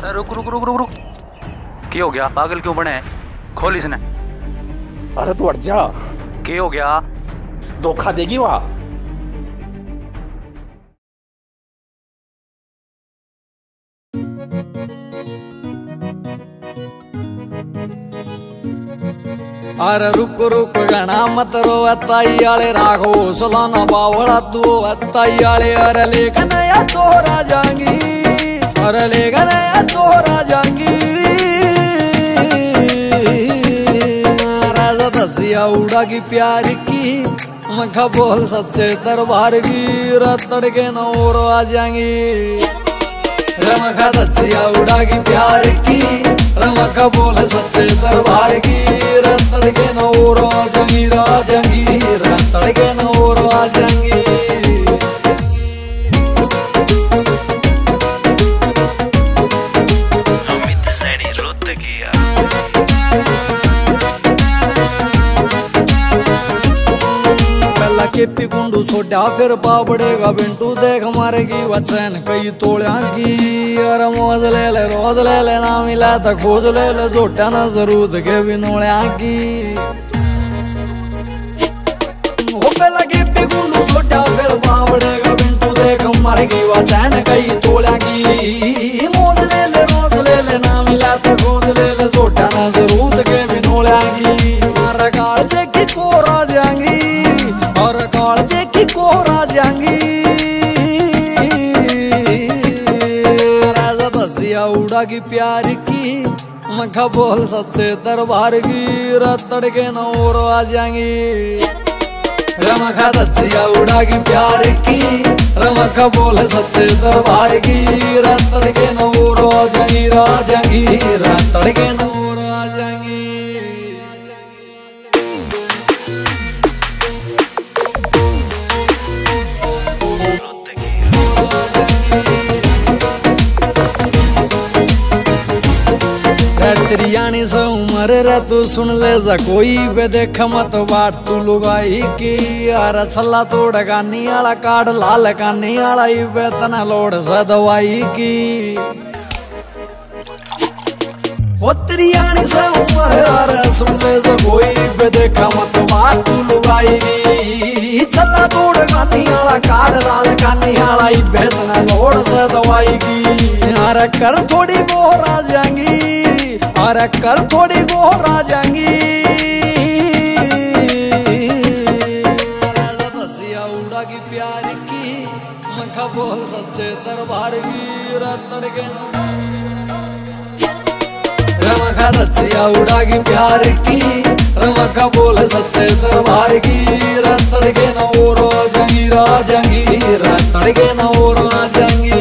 अरे रुक रुक रुक रुक रुक, क्या हो गया? पागल क्यों बने? खोल इसने। अरे तू हट जा। क्या हो गया? धोखा देगी वहां। अरे रुक रुक गणा मत रो ताई आले राघो सलाना बावड़ा तू ताई आले। अरे लेखन या तोरा जांगी, अरे लेखन या तोरा जांगी। राजा दसिया उड़ा की प्यार की मखा बोल सच्चे दरबार की रतड़ के नौर आ जाएंगी। रमखा दसिया उड़ा की प्यार की रमखा बोल सच्चे दरबार की रतड़ के नौर आ जाएंगी। राजंगी रतड़ के नौर आ जाएंगी। केपी गुंडू सोटा फिर पापड़ेगा बिंटू देख मारेगी वचन कई तोड़ा की। अरे मौज ले ले रोज ले ले ना मिला तो खोज ले ले जोटा ना जरूरत के बिनोड़ा की। हो पहला केपी गुंडू सोटा फिर पापड़ेगा बिंटू देख मारेगी वचन कई तोड़ा की। मौज ले ले रोज ले ले ना मिला तो खोज ले ले जोटा ना जरूरत के बिनोड़ा की। मारा कालजे की कोरा जाएंगी और कालजे की कोरा जाएंगी। राजा दसिया उड़ा की प्यार की मखा बोल सच्चे दरबार की रतड़ के नौर आ जाएंगी। रमखा दसिया उड़ा की प्यार की रमखा बोल सच्चे दरबार की रतड़ के नौर आ जाएंगी। राजंगी रतड़ के नौर आ जाएंगी। त्रियाणी से उमर रे तू सुन ले जा कोई बे देख मत बाट तू लुगाई की। अरे छल्ला तोड़ गानी आला काट लाल कानी आला वेतना लोड से दवाई की। हो त्रियाणी से उमर अरे सुन ले जा कोई बे देख मत बाट तू लुगाई की। छल्ला तोड़ गानी आला काट लाल कानी आला वेतना लोड से दवाई की। अरे कर थोड़ी बोर आ जाएंगी, अरे कर थोड़ी गोर आ जाएंगी। राजा दसिया उड़ा की प्यार की मखा बोल सच्चे दरबार की रतड़ के रमखा दसिया उड़ा की प्यार की रमखा बोल सच्चे दरबार की रतड़ के नौर आ जाएंगी। राजंगी रतड़ के नौर आ जाएंगी।